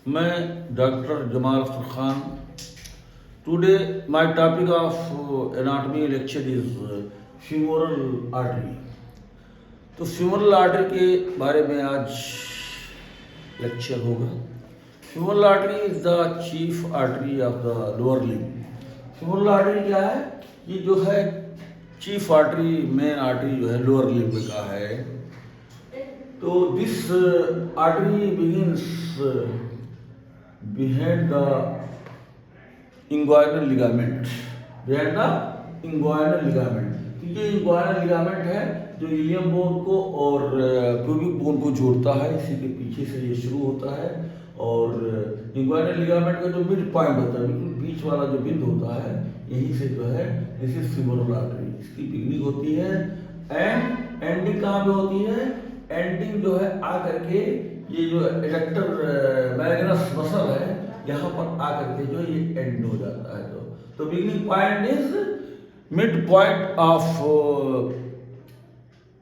मैं doctor Jamal Akhtar Khan. Today my topic of anatomy lecture is femoral artery. तो femoral artery के बारे में आज लेक्चर होगा। Femoral artery is the chief artery of the lower limb. Femoral artery क्या है? ये जो है चीफ आर्टरी, मेन आर्टरी जो है लोअर लिम्ब का है। तो this artery begins behind the inguinal ligament, behind the inguinal ligament। तो ये inguinal ligament है जो इलियम बोन को और प्यूबिक बोन को जोड़ता है। इसी के पीछे से ये शुरू होता है और inguinal ligament का जो मिड पॉइंट होता है, बिल्कुल बीच वाला जो बिंदु होता है, यहीं से जो है दिस इज फ्यूमरल आर्टरी। इसकी बिगनिंग होती है एंड एंडिंग कहाँ पे होती है? एंडिंग जो है आकर के ये जो एडक्टर मैग्नस मसल है यहाँ पर आकर के जो ये एंड हो जाता है। तो beginning point is mid point of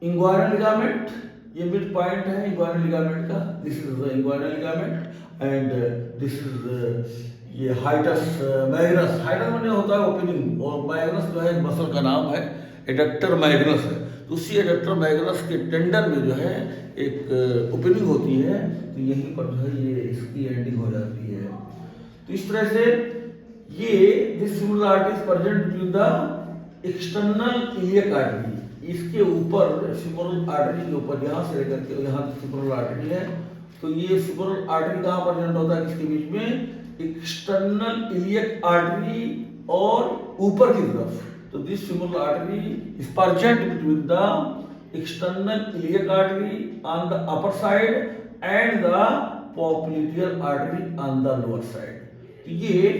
inguinal ligament. ये मिड पॉइंट है इंग्वाइनल लिगामेंट का। This is the inguinal ligament and this is ये हाइटस मैग्नस। हाइटस माने होता है ओपनिंग, और मैग्नस जो है मसल का नाम है, एडक्टर मैग्नस है। तो उसी एडक्टर मैग्नस के टेंडन में जो है एक ओपनिंग होती है, तो यहीं पर जो है ये इसकी एंडिंग हो जाती है। तो इस तरह से ये this femoral artery is present between the external iliac artery. इसके ऊपर फ्यूमरल आर्टरी के ऊपर यहाँ से लेकर के यहाँ तक फ्यूमरल आर्टरी है। तो ये फ्यूमरल आर्टरी कहाँ प्रेजेंट होता है? इसके बीच में एक्सटर्नल इलियक आर्टरी और ऊपर की तरफ। तो this femoral artery is present between the external iliac artery on the upper side and the popliteal artery on the lower side। तो ये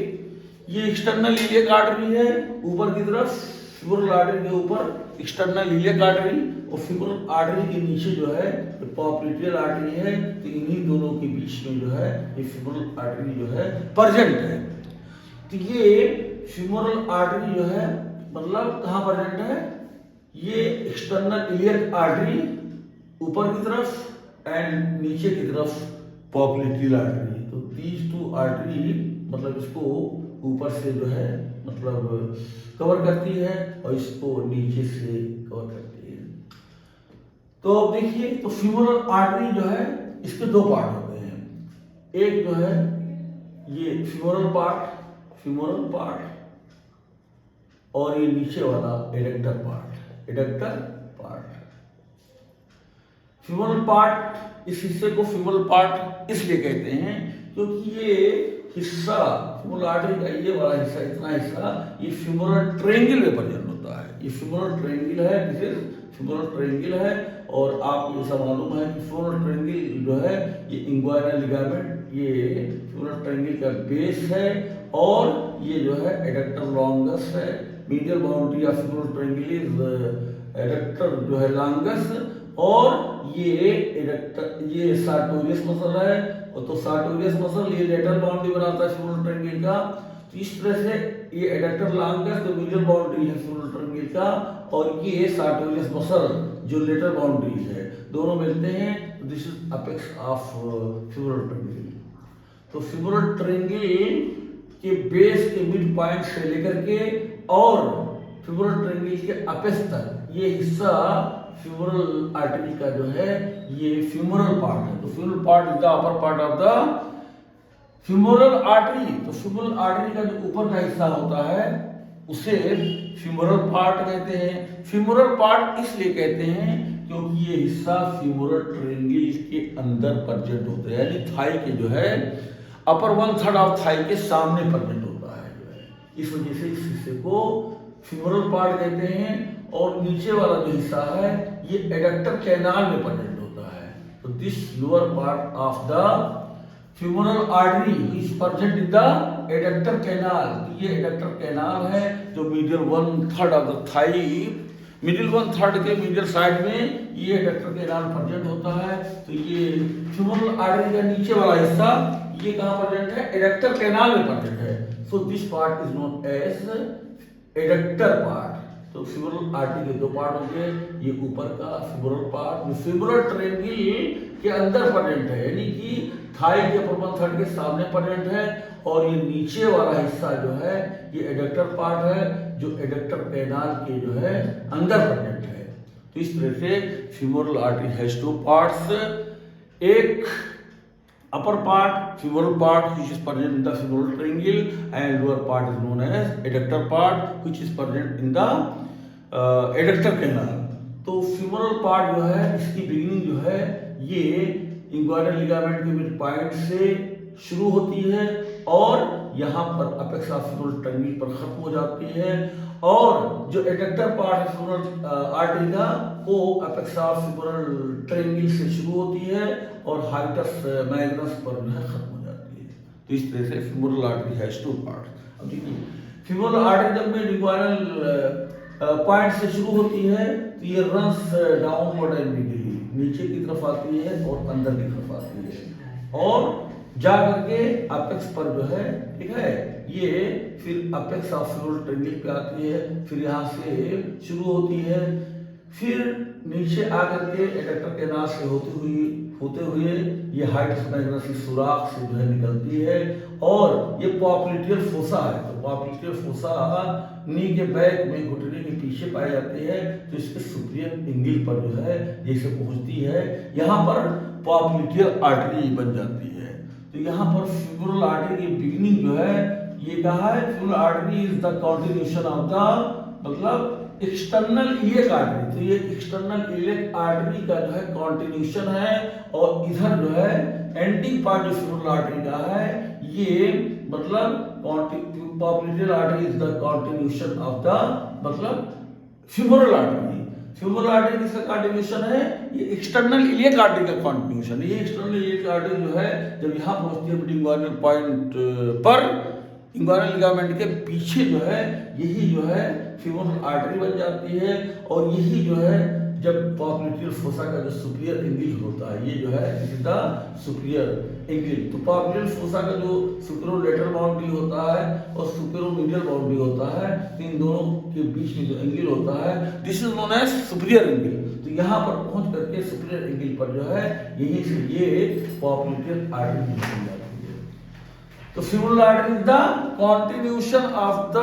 external iliac artery है ऊपर की तरफ, femoral artery के ऊपर external iliac artery, और femoral artery के नीचे जो है popliteal artery है। तो इन्हीं दोनों के बीच में जो है ये femoral artery जो है प्रेजेंट है। तो ये femoral artery जो है मतलब कहाँ प्रेजेंट है? ये एक्सटर्नल इलियक आर्टरी ऊपर की तरफ एंड नीचे की तरफ पॉप्लिटियल आर्टरी। तो दीज टू आर्टरी मतलब इसको ऊपर से जो है मतलब कवर करती है और इसको नीचे से कवर करती है। तो अब देखिए, तो फ्यूमरल आर्टरी जो है इसके दो पार्ट होते हैं। एक जो है ये फ्यूमरल पार्ट और ये नीचे वाला एडक्टर पार्ट। फ्यूमरल पार्ट, इस हिस्से को फ्यूमरल पार्ट इसलिए कहते हैं क्योंकि ये हिस्सा फ्यूमरल आर्टरी का ये वाला हिस्सा, इतना हिस्सा ये फ्यूमरल ट्रायंगल में प्रेजेंट होता है। ये फ्यूमरल ट्रायंगल है, दिस इज फ्यूमरल ट्रायंगल है। और आपको ऐसा मालूम है कि फ्यूमरल ट्रायंगल जो है ये इंग्वाइनल लिगामेंट, ये फ्यूमरल ट्रायंगल का बेस है और ये जो है एडक्टर लॉन्गस है। Medial boundary of femoral triangle is adductor जो है लॉन्गस, और ये एडक्टर ये सार्टोरियस मसल है। और तो सार्टोरियस मसल ये लेटरल बाउंड्री बनाता है फ्यूमरल ट्रायंगल का। तो इस तरह से ये एडक्टर लॉन्गस जो मीडियल बाउंड्री है फ्यूमरल ट्रायंगल का, और ये सार्टोरियस मसल जो लेटरल बाउंड्री है, दोनों मिलते हैं। तो this is apex of femoral triangle. तो फ्यूमरल ट्रायंगल के बेस के मिड पॉइंट से लेकर के और फ्यूमरल ट्रायंगल के अपेक्स तक ये हिस्सा फ्यूमरल आर्टरी का जो है ये फ्यूमरल पार्ट है। तो femoral part is the upper part of the femoral artery. तो फ्यूमरल आर्टरी का जो ऊपर का हिस्सा होता है उसे फ्यूमरल पार्ट कहते हैं। फ्यूमरल पार्ट इसलिए कहते हैं क्योंकि ये हिस्सा फ्यूमरल ट्रायंगल के अंदर प्रेजेंट होता है, यानी थाई के जो है अपर 1/3 ऑफ थाई के सामने प्रेजेंट होता है जो है। इस वजह से इस हिस्से को फ्यूमरल पार्ट कहते हैं। और नीचे वाला जो हिस्सा है ये एडक्टर कैनाल में प्रेजेंट होता है। तो this lower part of the femoral artery is present in the adductor canal. ये एडक्टर कैनाल है जो medial 1/3 of the thigh, middle 1/3 के मीडियल साइड में ये एडक्टर कैनाल प्रेजेंट होता है। तो ये फ्यूमरल आर्टरी का नीचे वाला हिस्सा ये कहाँ प्रेजेंट है? एडक्टर कैनाल में प्रेजेंट है। So this part is known as adductor part. तो फीमोरल आर्टरी के दो पार्ट हो गए, ये ऊपर का फीमोरल पार्ट जो फीमोरल ट्रायंगल के अंदर प्रेजेंट है, यानी कि थाई के प्रोपन थर्ड के सामने प्रेजेंट है, और ये नीचे वाला हिस्सा जो है ये एडक्टर पार्ट है जो एडक्टर कैनाल के जो है अंदर प्रेजेंट है। तो इस तरह से femoral artery has two parts, एक upper part femoral part which is present in the femoral triangle and lower part is known as adductor part which is present in the adductor canal। तो femoral part जो है इसकी beginning जो है ये inguinal ligament के mid point से शुरू होती है और यहाँ पर अपेक्स ऑफ फीमोरल ट्रायंगल पर खत्म हो जाती है, और जो एडक्टर पार्ट है फीमोरल आर्टरी का वो अपेक्स ऑफ फीमोरल ट्रायंगल से शुरू होती है और हाइटस मैग्नस पर जो है खत्म हो जाती है। तो इस तरह से femoral artery has two part. अब देखिए फीमोरल आर्टरी जब में इंग्वाइनल पॉइंट से शुरू होती है तो ये रन्स डाउनवर्ड एंड मिडली, नीचे की तरफ आती है और अंदर की तरफ आती है और जा करके अपेक्स पर जो है, ठीक है, ये फिर अपेक्स ऑफ फीमोरल ट्रायंगल पे आती है, फिर यहाँ से शुरू होती है, फिर नीचे आकर के एडक्टर कैनाल से होते हुए ये हाइटस मैग्नस की सुराख से जो है निकलती है और ये पॉप्लिटियल फोसा है। तो पॉप्लिटियल फोसा नी के बैक में घुटने के पीछे पाई जाती है, तो इसके सुपीरियर एंगल पर जो है जैसे पहुंचती है यहाँ पर पॉप्लिटियल आर्टरी बन जाती है। तो यहाँ पर फीमोरल आर्टरी की बिगिनिंग जो है ये कहा है femoral artery is the continuation of the मतलब एक्सटर्नल इलियक आर्टरी। तो ये एक्सटर्नल इलियक आर्टरी का जो है कंटिन्यूएशन है और इधर जो है एंडिंग पार्ट जो फीमोरल आर्टरी का है ये मतलब popliteal artery is the continuation of the मतलब फीमोरल आर्टरी। फीमोरल आर्टरी किसका कंटिन्यूएशन है? ये एक्सटर्नल इलियक आर्टरी का कंटिन्यूएशन। ये एक्सटर्नल इलियक आर्टरी जो है जब यहाँ पहुंचती है इंग्वाइनल पॉइंट पर इंग्वाइनल लिगामेंट के पीछे जो है यही जो है फीमोरल आर्टरी बन जाती है और यही जो है जब पॉप्लिटियल फोसा का जो सुपीरियर एंगल होता है ये जो है द सुपीरियर एंगल। तो पॉप्लिटियल फोसा का जो सुपेरोलेटरल बाउंड्री होता है और सुपेरोमीडियल बाउंड्री होता है, तो इन दोनों के बीच में जो एंगल होता है this is known as superior angle. तो यहाँ पर पहुंच करके सुपीरियर एंगल पर जो है यही से ये पॉप्लिटियल आर्टरी बन जाती है। तो femoral artery is the continuation of the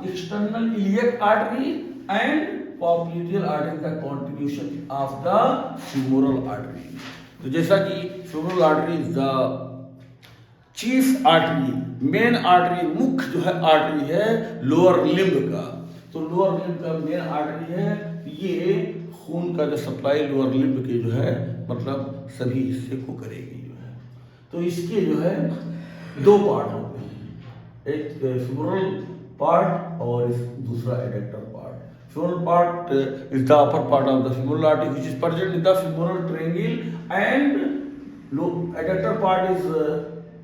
external iliac artery and popliteal artery का continuation of the femoral artery. तो जैसा कि femoral artery is the chief artery, main artery, मुख्य जो है आर्टरी है लोअर लिम्ब का। तो लोअर लिम्ब का मेन आर्टरी है, ये खून का जो सप्लाई लोअर लिम्ब के जो है मतलब सभी हिस्से को करेगी जो है। तो इसके जो है दो पार्ट होते हैं, एक फीमोरल पार्ट और दूसरा adductor part. Femoral part is the upper part of the femoral artery which is present in the femoral triangle and adductor part is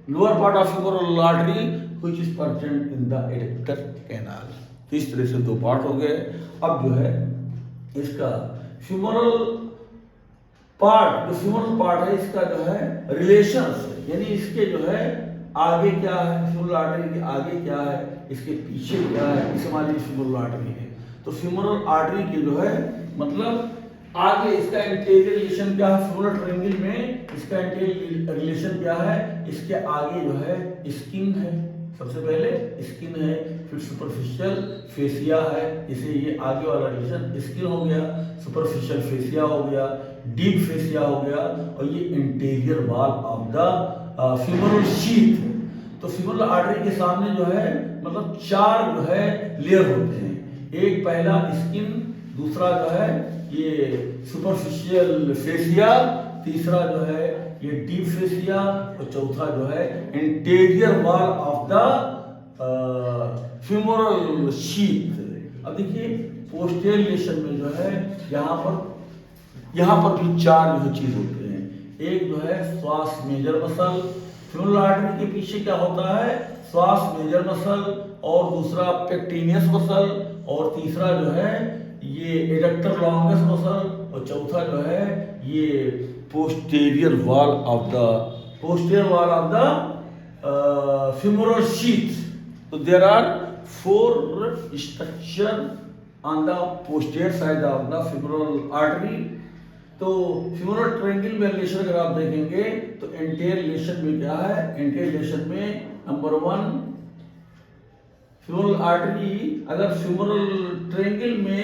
lower part of femoral artery which is present in the adductor canal। तो इस तरह से दो part हो गए। अब जो है इसका femoral part, जो femoral part है इसका जो है रिलेशंस, यानी इसके जो है आगे क्या है, femoral artery के आगे क्या है, इसके पीछे क्या है, इस हमारी femoral artery है। तो फीमोरल आर्टरी के जो है मतलब आगे इसका इंटीरियर रिलेशन क्या है फीमोरल ट्रायंगल में, इसका इंटीरियर रिलेशन क्या है, इसके आगे जो है स्किन है, सबसे पहले स्किन है, फिर सुपरफिशियल फेसिया है, इसे ये आगे वाला रिलेशन स्किन हो गया, सुपरफिशियल फेसिया हो गया, डीप फेसिया हो गया और ये interior wall of the femoral sheath. तो फीमोरल आर्टरी के सामने जो है मतलब चार जो है लेयर होते हैं, एक पहला स्किन, दूसरा जो है ये सुपरफिशियल फेसिया, तीसरा जो है ये डीप फेसिया और चौथा जो है interior wall of the femoral sheath. अब देखिए पोस्टीरियर रिलेशन में जो है यहाँ पर भी चार जो है चीज होते हैं, एक जो है श्वास मेजर मसल, फीमोरल आर्टरी के पीछे क्या होता है श्वास मेजर मसल, और दूसरा पेक्टिनियस मसल, और तीसरा जो है ये एडक्टर लॉन्गस मसल, और चौथा जो है ये posterior wall of the femoral sheath। तो there are 4 structure on the posterior side of the femoral artery. तो फीमोरल ट्रायंगल में रिलेशन अगर आप देखेंगे तो एंटीरियर रिलेशन में क्या है, एंटीरियर रिलेशन में नंबर 1 फीमोरल आर्टरी, अगर फीमोरल ट्रायंगल में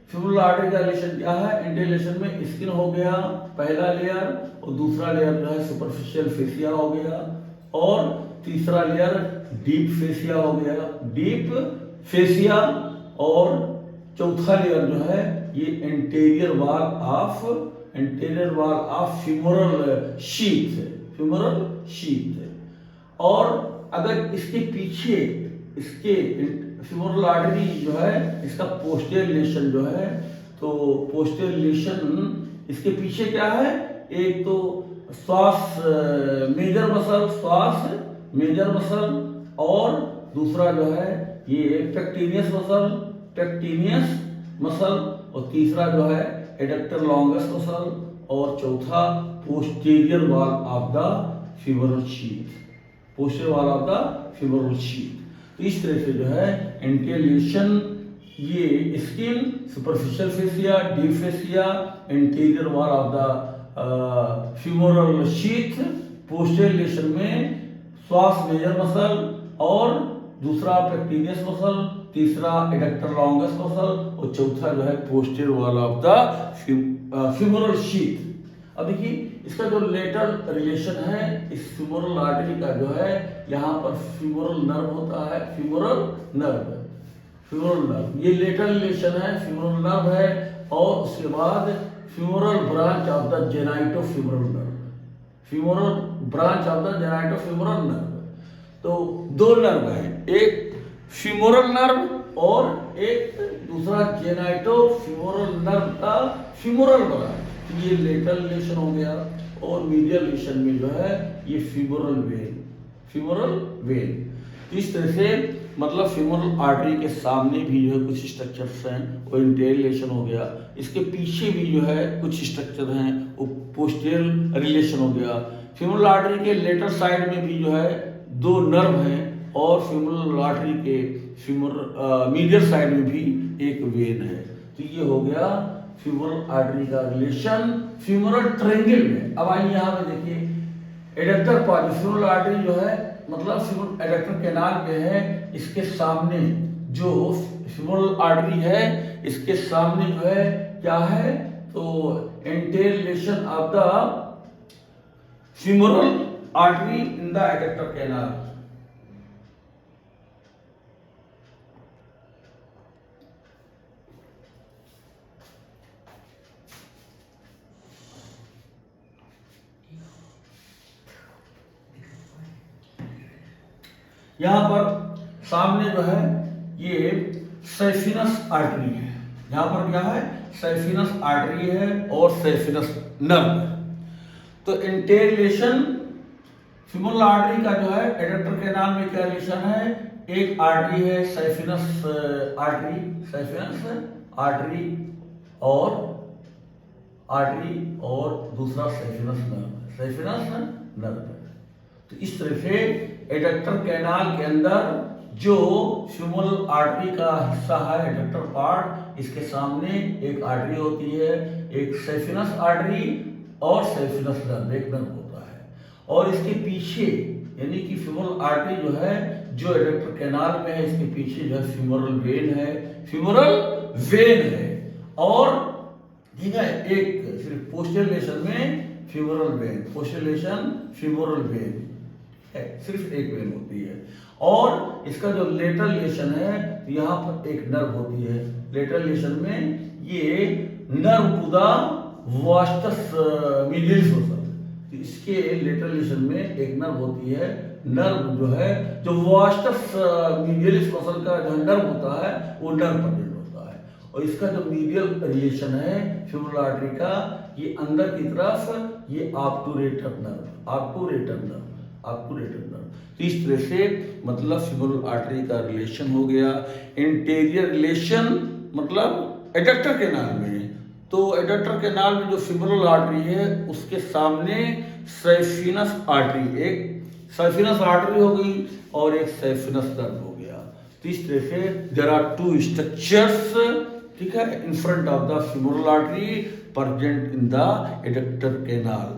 फीमोरल आर्टरी का रिलेशन क्या है, एंटीरियर रिलेशन में स्किन हो गया पहला लेयर, और दूसरा लेयर जो है सुपरफिशियल फेसिया हो गया, और तीसरा लेयर डीप फेसिया हो गया, डीप फेसिया, और चौथा लेयर जो है ये anterior wall of femoral sheath, femoral sheath. और अगर इसके पीछे इसके फीमोरल आर्टरी जो है इसका पोस्टीरियर रिलेशन जो है, तो पोस्टीरियर रिलेशन इसके पीछे क्या है, एक तो श्वास मेजर मसल, और दूसरा जो है ये पेक्टिनियस मसल, और तीसरा जो है एडक्टर लॉन्गस मसल, और चौथा posterior wall of the femoral sheath, posterior wall of the femoral sheath. तो इस तरह से जो है एंटीरियर रिलेशन, ये skin, superficial fascia, deep fascia, anterior wall of the femoral sheath, posterior relation में श्वास मेजर मसल, और दूसरा पेक्टिनियस मसल, तीसरा एडक्टर लॉन्गस मसल, और चौथा जो है posterior wall of the femoral sheath. अब देखिए इसका जो लेटरल रिलेशन है इस फीमोरल आर्टरी का जो है, यहाँ पर फीमोरल नर्व होता है, फीमोरल नर्व, ये लेटरल रिलेशन है, फीमोरल नर्व है, और उसके बाद femoral branch of the genitofemoral nerve, femoral branch of the genitofemoral nerve. तो दो नर्व है, एक फीमोरल नर्व और एक दूसरा जेनाइटोफीमोरल नर्व का फीमोरल ब्रांच, ये लेटरल रिलेशन हो गया। और मीडियल रिलेशन में जो है ये फीमोरल वेन। इस तरह से मतलब फीमोरल आर्टरी के सामने भी जो है कुछ स्ट्रक्चर्स हैं, वो इंटीरियर रिलेशन हो गया, इसके पीछे भी जो है कुछ स्ट्रक्चर हैं, वो पोस्टीरियर रिलेशन हो गया। फीमोरल आर्टरी के लेटर साइड में भी जो है दो नर्व हैं, और फीमोरल आर्टरी के मीडियल साइड में भी एक वेन है। तो ये हो गया फीमोरल आर्टरी का रिलेशन फीमोरल ट्रायंगल में। अब आइए यहाँ पे देखिए एडक्टर पार्ट, फीमोरल आर्टरी जो है मतलब फीमोरल एडक्टर कैनाल पे है, इसके सामने जो फीमोरल आर्टरी है इसके सामने जो है क्या है, तो anterior relation of the femoral artery in the adductor canal. यहाँ पर सामने जो है ये सैफिनस आर्टरी है, यहाँ पर क्या है, सैफिनस आर्टरी है और सैफिनस नर्व है। तो एंटीरियर रिलेशन फीमोरल आर्टरी का जो है एडक्टर कैनाल में क्या रिलेशन है, एक आर्टरी है सैफिनस आर्टरी और दूसरा सैफिनस नर्व। तो इस तरह से एडक्टर कैनाल के अंदर जो फीमोरल आर्टरी का हिस्सा है, एडक्टर पार्ट, इसके सामने एक आर्टरी होती है, एक सैफिनस आर्टरी और सैफिनस नर्व, एक नर्व होता है। और इसके पीछे यानी कि फीमोरल आर्टरी जो है जो एडक्टर कैनाल में है, इसके पीछे जो है फीमोरल वेन है। और ठीक है, एक सिर्फ पोस्टीरियर रिलेशन में फीमोरल वेन है, सिर्फ एक वेन होती है। और इसका जो लेटरल रिलेशन है, यहाँ पर एक नर्व होती है, लेटरल रिलेशन में ये nerve to the vastus medialis muscle, इसके लेटरल रिलेशन में एक नर्व होती है, नर्व जो है जो वास्टस मीडियलिस मसल का जो नर्व होता है वो नर्व प्रेजेंट होता है। और इसका जो मीडियल रिलेशन है फीमोरल आर्टरी का, ये अंदर की तरफ ये ऑब्टूरेटर नर्व। तो इस तरह से मतलब फीमोरल आर्टरी का रिलेशन हो गया। इंटीरियर रिलेशन मतलब एडक्टर कैनाल में, तो एडक्टर कैनाल में जो फीमोरल आर्टरी है उसके सामने सैफिनस आर्टरी, एक सैफिनस आर्टरी हो गई और एक सैफिनस नर्व हो गया। तो इस तरह से देयर आर टू स्ट्रक्चर्स ठीक है, in front of the femoral artery present in the adductor canal.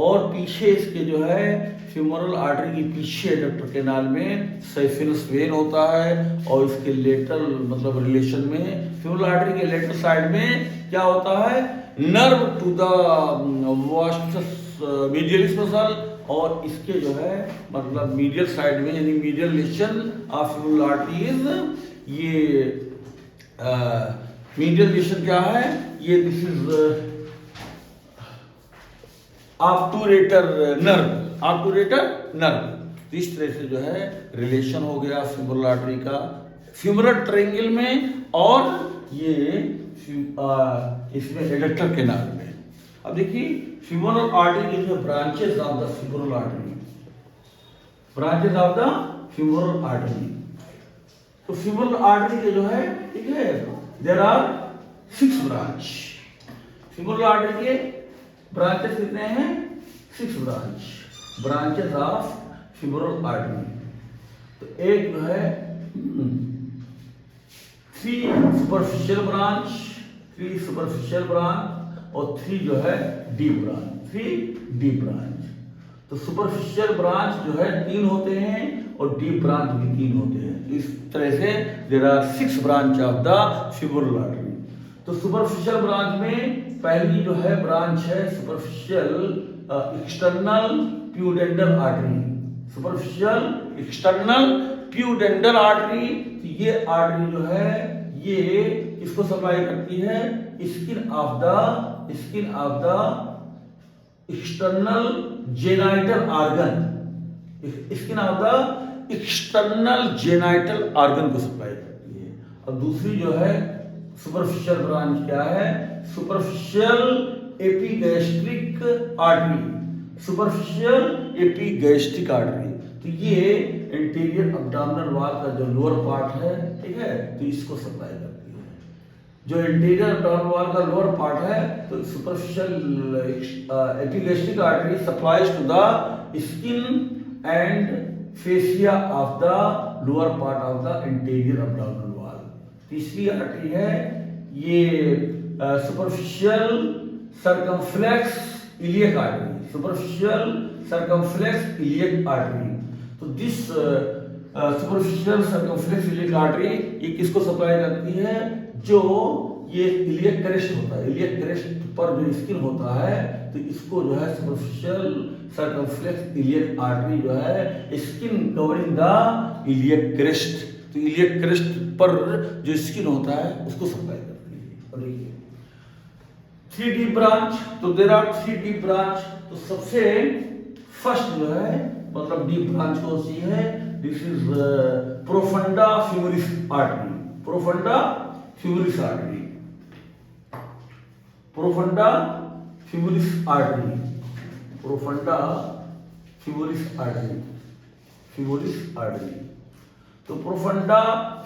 और पीछे इसके जो है फीमोरल आर्टरी के पीछे एडक्टर कैनाल में साइफिनस वेन होता है, और इसके लेटरल मतलब रिलेशन में फीमोरल आर्टरी के लेटरल साइड में क्या होता है, nerve to the vastus medialis muscle, और इसके जो है मतलब मीडियल साइड में यानी medial relation of femoral artery is ये मीडियल रिलेशन क्या है, ये दिस इज ऑब्टूरेटर नर्व। तो इस तरह से जो है रिलेशन हो गया फीमोरल आर्टरी का फ्यूमरल ट्रायंगल में और ये इसमें एडक्टर कैनाल में। अब देखिए फीमोरल आर्टरी के जो branches of the femoral artery, तो फीमोरल आर्टरी के जो है ठीक है there are 6 branch. Femoral artery के ब्रांचेस कितने हैं, 6 ब्रांचेस ऑफ फीमोरल आर्टरी। तो एक जो है 3 सुपरफिशियल ब्रांच और 3 जो है डीप ब्रांच। तो सुपरफिशियल ब्रांच जो है 3 होते हैं और डीप ब्रांच भी 3 होते हैं। इस तरह से there are 6 branch of the femoral artery. तो सुपरफिशियल ब्रांच में पहली जो है ब्रांच है सुपरफिशियल एक्सटर्नल प्यूडेंटल आर्टरी। तो ये आर्टरी जो है ये किसको सप्लाई करती है, skin of the external genital organ को सप्लाई करती है। और दूसरी जो है सुपरफिशियल ब्रांच क्या है, सुपरफिशियल एपिगैस्ट्रिक आर्टरी। तो ये इंटीरियर अब्डोमिनल वॉल का जो लोअर पार्ट है ठीक है, तो इसको सप्लाई करती है। जो इंटीरियर अब्डोमिनल वॉल का लोअर पार्ट है तो superficial epigastric artery supplies to the skin and fascia of the lower part of the interior abdominal wall. तीसरी आर्टरी है ये सुपरफिशियल सर्कमफ्लेक्स इलियक आर्टरी। तो this superficial circumflex iliac artery ये किसको supply करती है, जो ये इलियक क्रेस्ट होता है, इलियक क्रेस्ट पर जो स्किन होता है तो इसको जो है सुपरफिशियल सर्कमफ्लेक्स इलियक आर्टरी जो है skin covering the iliac crest. तो इलियक क्रेस्ट पर जो स्किन होता है उसको सप्लाई करती है। और देखिए 3 डीप ब्रांच, तो देयर आर 3 डीप ब्रांच। तो सबसे फर्स्ट जो है मतलब डीप ब्रांच कौन सी है, this is profunda femoris artery. Profunda femoris artery. तो प्रोफंडा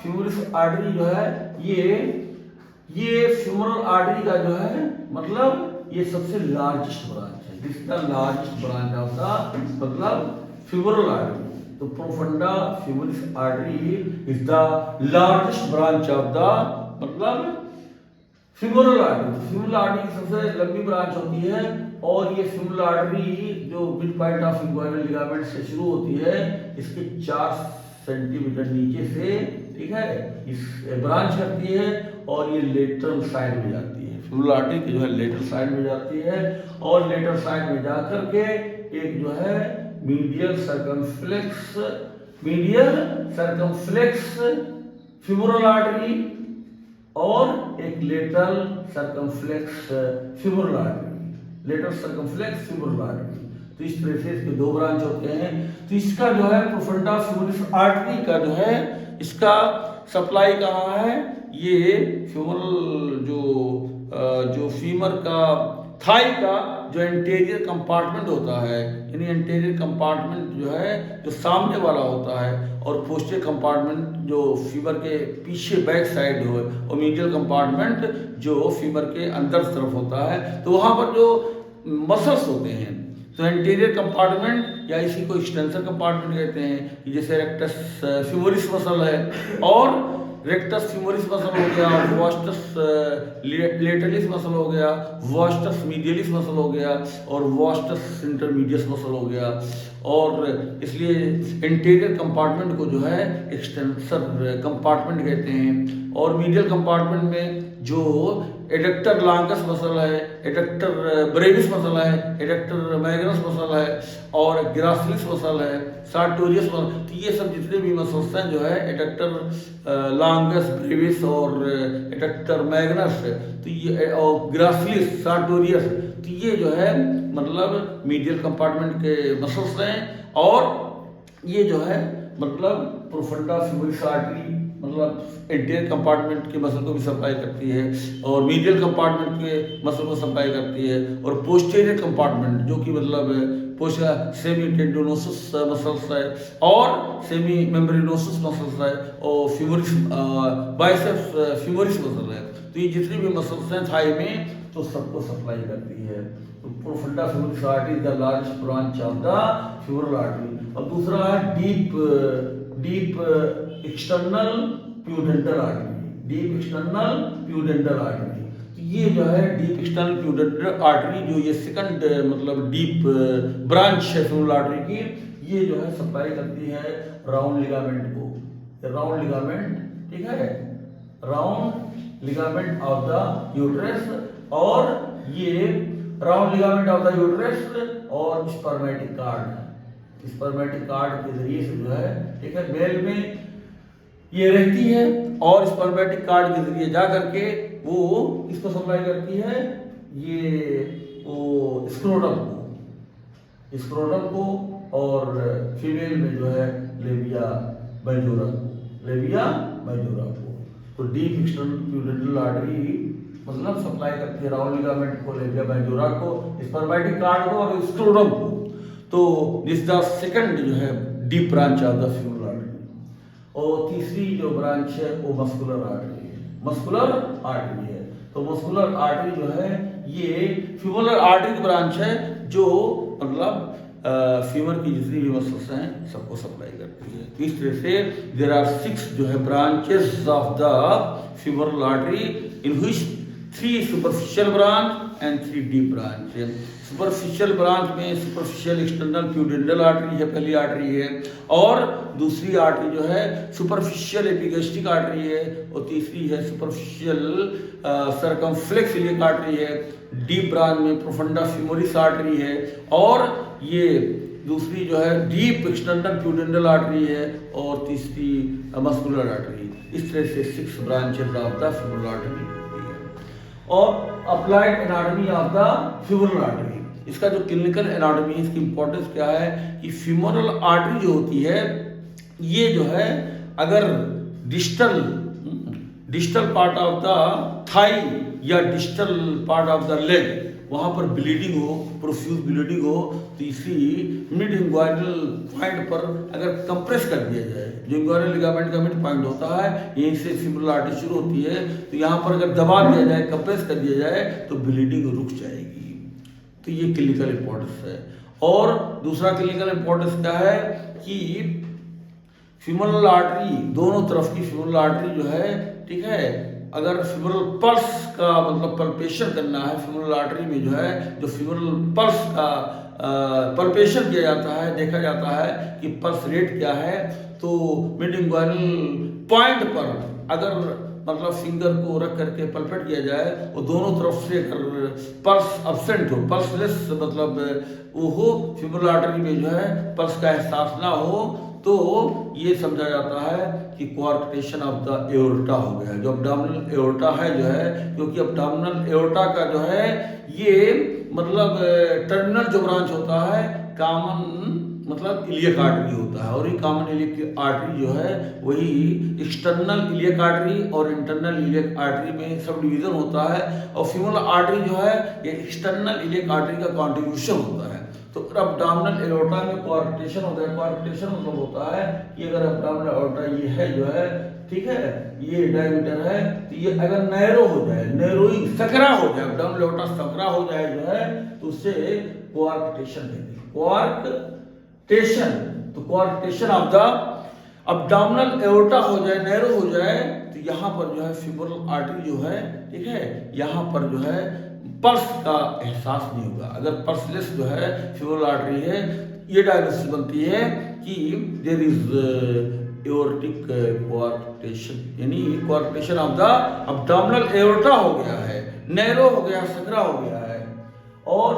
फ्यूमरिस आर्टरी जो है ये फ्यूमरल आर्टरी का जो है मतलब ये सबसे लार्जेस्ट ब्रांच है। This is the largest branch of the मतलब फ्यूमरल आर्टरी। तो profunda femoris artery is the largest branch of the मतलब फ्यूमरल आर्टरी। फ्यूमरल आर्टरी की सबसे लंबी ब्रांच होती है और ये फ्यूमरल आर्टरी जो midpoint of inguinal ligament से शुरू होती है इसके 4 सेंटीमीटर नीचे से ठीक है इस ब्रांच करती है और ये लेटरल साइड में जाती है। फ्यूमरल आर्टरी की जो है लेटरल साइड में जाती है और लेटरल साइड में जाकर के एक जो है मीडियल सर्कमफ्लेक्स फ्यूमरल आर्टरी और एक लेटरल सर्कमफ्लेक्स फ्यूमरल आर्टरी। तो इस तरह से इसके 2 ब्रांच होते हैं। तो इसका जो है प्रोफंडा फ्यूमरिस आर्टरी का जो है इसका सप्लाई कहाँ है, ये फ्यूमरल जो फीमर का थाई का जो एंटीरियर कंपार्टमेंट होता है, यानी एंटीरियर कंपार्टमेंट जो है जो सामने वाला होता है और पोस्टीरियर कंपार्टमेंट जो फीमर के पीछे बैक साइड हो और मीडियल कंपार्टमेंट जो फीमर के अंदर तरफ होता है। तो वहाँ पर जो मसल्स होते हैं तो एंटीरियर कंपार्टमेंट या इसी को एक्सटेंसर कंपार्टमेंट कहते हैं, जैसे रेक्टस फ्यूमरिस मसल है और रेक्टस फ्यूमरिस मसल हो गया, वास्टस लेटरलिस मसल हो गया, वास्टस मीडियलिस मसल हो गया और वास्टस इंटरमीडियस मसल हो गया। और इसलिए इंटीरियर कंपार्टमेंट को जो है एक्सटेंसर कंपार्टमेंट कहते हैं। और मीडियल कंपार्टमेंट में जो एडक्टर लॉन्गस मसल है, एडक्टर ब्रेविस मसल है, एडक्टर मैग्नस मसल है और ग्रासिलिस मसल है, सार्टोरियस मसल, तो ये सब जितने भी मसल्स हैं जो है एडक्टर लॉन्गस, ब्रेविस और एडक्टर मैग्नस, तो ये और ग्रासिलिस, सार्टोरियस, तो ये जो है मतलब मीडियल कंपार्टमेंट के मसल्स हैं। और ये जो है मतलब प्रोफंडा फ्यूमरस आर्टरी मतलब इंटीरियर कंपार्टमेंट के मसल को भी सप्लाई करती है और मीडियल कंपार्टमेंट के मसल को सप्लाई करती है। और पोस्टीरियर कंपार्टमेंट जो कि मतलब सेमी टेंडोनोसिस मसल्स है और सेमी मेम्ब्रेनोसिस मसल्स है और फ्यूमरिस बाइसेप्स फ्यूमरिस मसल है, तो ये जितनी भी मसल्स हैं थाई में तो सबको सप्लाई करती है। तो profunda femoris artery is the largest branch of the femoral artery. और दूसरा है deep external pudendal artery, deep external pudendal artery. तो ये जो है डीप एक्सटर्नल प्यूडेंटल आर्टरी जो ये सेकंड मतलब डीप ब्रांच है फ्यूमरल आर्टरी की, ये जो है सप्लाई करती है राउंड लिगामेंट को, राउंड लिगामेंट, ठीक है, round ligament of the uterus. और ये round ligament of the uterus और स्पर्मेटिक कार्ड, स्पर्मेटिक कार्ड के जरिए से जो है, ठीक है, मेल में ये रहती है और स्पर्मेटिक कार्ड के जरिए जा करके वो इसको सप्लाई करती है ये वो स्क्रोटम को और फीमेल में जो है लेबिया मेजोरा को। तो डीप एक्सटर्नल प्यूडेंटल आर्टरी मतलब सप्लाई करती है राउंड लिगामेंट को, लेबिया मेजोरा को, स्पर्मेटिक कार्ड को और स्क्रोटम को। तो दिस द सेकंड जो है deep branch of the femoral artery. और तीसरी जो ब्रांच है वो मस्कुलर आर्टरी है, मस्कुलर आर्टरी है। तो मस्कुलर आर्टरी जो है ये फ्यूमरल आर्टरी की ब्रांच है जो मतलब फीमर की जितनी भी मसल्स हैं सबको सप्लाई करती है। तो इस तरह से देयर आर 6 जो है branches of the femoral artery in which 3 superficial branch and 3 deep branch. Superficial branch में सुपरफिशियल एक्सटर्नल प्यूडेंटल आर्टरी है, पहली आर्टरी है, और दूसरी आर्टरी जो है सुपरफिशियल एपिगैस्ट्रिक आर्टरी है, और तीसरी है सुपरफिशियल सर्कमफ्लेक्स इलियक आर्टरी है। डीप ब्रांच में प्रोफंडा फ्यूमरिस आर्टरी है और ये दूसरी जो है डीप एक्सटर्नल प्यूडेंटल आर्टरी है और तीसरी मस्कुलर आर्टरी। इस तरह से 6 branches of the femoral artery होती है। और applied anatomy of the femoral artery, इसका जो क्लिनिकल एनाटॉमी है, इसकी इंपॉर्टेंस क्या है कि फ्यूमरल आर्टरी जो होती है ये जो है अगर distal part of the thigh या distal part of the leg वहाँ पर ब्लीडिंग हो, प्रोफ्यूज ब्लीडिंग हो, तो इसी मिड इंग्वाइनल पॉइंट पर अगर कंप्रेस कर दिया जाए, जो इंग्वाइनल लिगामेंट का मिड पॉइंट होता है यहीं से फ्यूमरल आर्टरी शुरू होती है, तो यहाँ पर अगर दबा दिया जाए, कंप्रेस कर दिया जाए तो ब्लीडिंग रुक जाएगी। तो ये क्लिनिकल इंपॉर्टेंस है। और दूसरा क्लिनिकल इंपॉर्टेंस क्या है कि फ्यूमरल आर्टरी, दोनों तरफ की फ्यूमरल आर्टरी जो है, ठीक है, अगर फ्यूमरल पल्स का मतलब पल्पेशन करना है, फ्यूमरल आर्टरी में जो है जो फ्यूमरल पल्स का पल्पेशन किया जाता है, देखा जाता है कि पल्स रेट क्या है, तो मिड इंग्वाइनल पॉइंट पर अगर मतलब फिंगर को रख करके पल्पेट किया जाए और दोनों तरफ से अगर पल्स अब्सेंट हो, पल्सलेस मतलब वो हो, फ्यूमरल आर्टरी में जो है पल्स का एहसास ना हो, तो ये समझा जाता है कि कोआर्क्टेशन ऑफ द एओर्टा हो गया है। जो अब्डोमिनल एओर्टा है जो है, क्योंकि अब्डोमिनल एओर्टा का जो है ये मतलब टर्मिनल जो ब्रांच होता है कॉमन मतलब इलियक आर्टरी होता है, और ये कॉमन इलियक आर्टरी जो है वही एक्सटर्नल इलियक आर्टरी और इंटरनल इलियक आर्टरी में सब डिवीजन होता है। और फ्यूमरल आर्टरी जो है ये एक्सटर्नल इलियक आर्टरी का कॉन्ट्रीब्यूशन होता है। तो अब्डोमिनल एओर्टा में कोआर्क्टेशन होता है। कोआर्क्टेशन मतलब होता है कि अगर अब्डोमिनल एओर्टा ये है जो है, ठीक है, ये डायमीटर है, तो ये अगर नैरो हो जाए, नैरोइंग सकरा हो जाए, अब्डोमिनल एओर्टा सकरा हो जाए जो है, तो उससे कोआर्क्टेशन कहते हैं। कोआर्क्टेशन, तो कोआर्क्टेशन ऑफ द अब्डोमिनल एओर्टा हो जाए, नैरो हो जाए, तो यहाँ पर जो है फीमोरल आर्टरी जो है, ठीक है, यहाँ पर जो है पल्स का एहसास नहीं होगा। अगर पल्सलेस जो है फीमोरल आर्टरी है, ये डायग्नोसिस बनती है कि देयर इज एओर्टिक कोआर्क्टेशन, यानी कोआर्क्टेशन ऑफ द अब्डोमिनल एओर्टा हो गया है, नैरो हो गया, संकरा हो गया है। और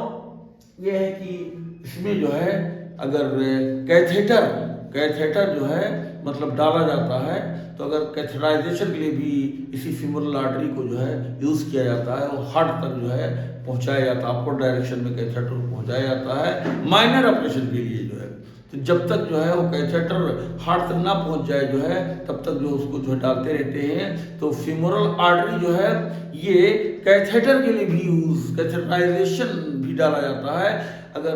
यह है कि इसमें जो है अगर कैथेटर जो है मतलब डाला जाता है, तो अगर कैथेटराइजेशन के लिए भी इसी फीमोरल आर्टरी को जो है यूज़ किया जाता है, वो हार्ट तक जो है पहुंचाया जाता है, अपवर्ड डायरेक्शन में कैथेटर पहुंचाया जाता है माइनर ऑपरेशन के लिए जो है। तो जब तक जो है वो कैथेटर हार्ट तक ना पहुंच जाए जो है, तब तक जो उसको जो डालते रहते हैं। तो फीमोरल आर्टरी जो है ये कैथेटर के लिए भी कैथेटराइजेशन भी डाला जाता है अगर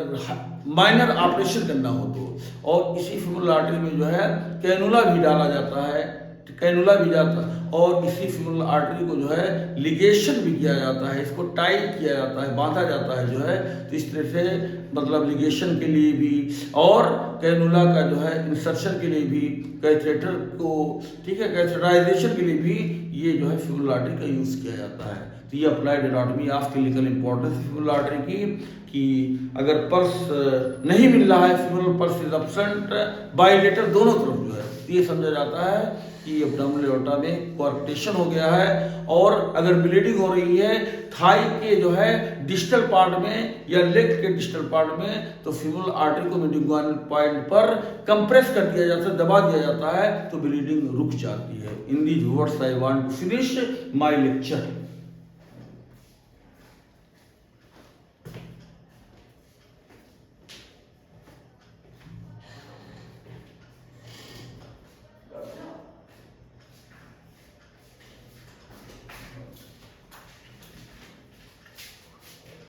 माइनर ऑपरेशन करना हो तो। और इसी फीमोरल आर्टरी में जो है कैनुला भी डाला जाता है, कैनुला भी जाता है, और इसी फीमोरल आर्टरी को जो है लिगेशन भी किया जाता है, इसको टाई किया जाता है, बांधा जाता है जो है। तो इस तरह से मतलब लिगेशन के लिए भी और कैनुला का जो है इंसर्शन के लिए भी, कैथेटर को, ठीक है, कैथेटराइजेशन के लिए भी ये जो है फीमोरल आर्टरी का यूज़ किया जाता है। तो ये applied anatomy of clinical importance femoral artery की, कि अगर पल्स नहीं मिल रहा है, फीमोरल पल्स इज एब्सेंट, बाइलेटर दोनों तरफ जो है, तो ये समझा जाता है कि अब्डोमिनल एओर्टा में कोआर्क्टेशन हो गया है। और अगर ब्लीडिंग हो रही है थाई के जो है डिस्टल पार्ट में या लेग के डिस्टल पार्ट में, तो फीमोरल आर्टरी को मिडुगुइनल पॉइंट पर कंप्रेस कर दिया जाता है, दबा दिया जाता है, तो ब्लीडिंग रुक जाती है। In these words I want to finish my lecture.